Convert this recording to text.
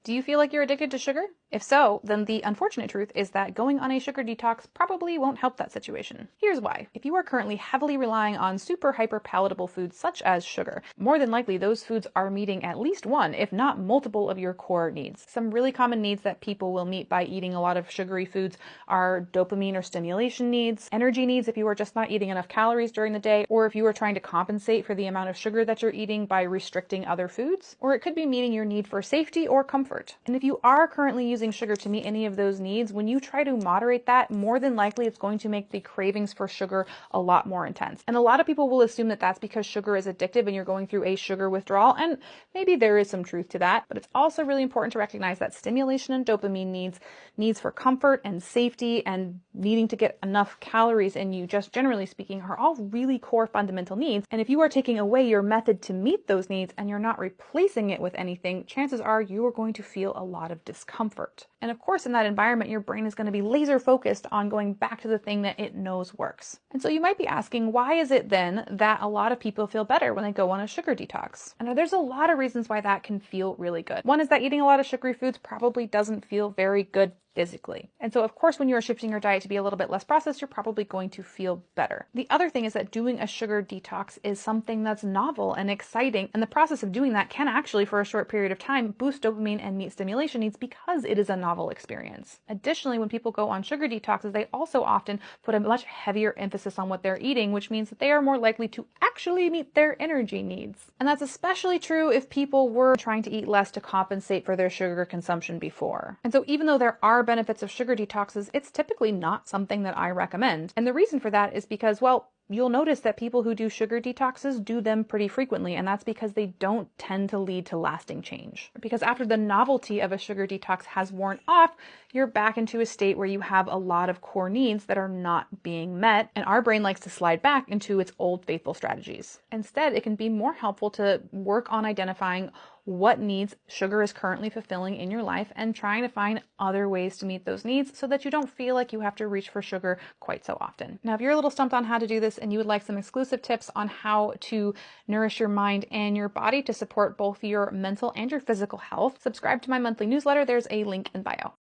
Do you feel like you're addicted to sugar? If so, then the unfortunate truth is that going on a sugar detox probably won't help that situation. Here's why. If you are currently heavily relying on super hyper palatable foods such as sugar, more than likely those foods are meeting at least one, if not multiple, of your core needs. Some really common needs that people will meet by eating a lot of sugary foods are dopamine or stimulation needs, energy needs if you are just not eating enough calories during the day, or if you are trying to compensate for the amount of sugar that you're eating by restricting other foods, or it could be meeting your need for safety or comfort. And if you are currently using sugar to meet any of those needs, when you try to moderate that, more than likely it's going to make the cravings for sugar a lot more intense. And a lot of people will assume that that's because sugar is addictive and you're going through a sugar withdrawal, and maybe there is some truth to that, but it's also really important to recognize that stimulation and dopamine needs for comfort and safety and needing to get enough calories in you, just generally speaking, are all really core fundamental needs. And if you are taking away your method to meet those needs and you're not replacing it with anything, chances are you are going to feel a lot of discomfort. And of course, in that environment, your brain is going to be laser focused on going back to the thing that it knows works. And so you might be asking, why is it then that a lot of people feel better when they go on a sugar detox? And there's a lot of reasons why that can feel really good. One is that eating a lot of sugary foods probably doesn't feel very good physically. And so of course, when you are shifting your diet to be a little bit less processed, you're probably going to feel better. The other thing is that doing a sugar detox is something that's novel and exciting. And the process of doing that can actually, for a short period of time, boost dopamine and meet stimulation needs because it is a novel experience. Additionally, when people go on sugar detoxes, they also often put a much heavier emphasis on what they're eating, which means that they are more likely to actually meet their energy needs. And that's especially true if people were trying to eat less to compensate for their sugar consumption before. And so even though there are benefits of sugar detoxes, it's typically not something that I recommend. And the reason for that is because, well, you'll notice that people who do sugar detoxes do them pretty frequently, and that's because they don't tend to lead to lasting change. Because after the novelty of a sugar detox has worn off, you're back into a state where you have a lot of core needs that are not being met, and our brain likes to slide back into its old faithful strategies. Instead, it can be more helpful to work on identifying what needs sugar is currently fulfilling in your life and trying to find other ways to meet those needs so that you don't feel like you have to reach for sugar quite so often. Now, if you're a little stumped on how to do this and you would like some exclusive tips on how to nourish your mind and your body to support both your mental and your physical health, subscribe to my monthly newsletter. There's a link in bio.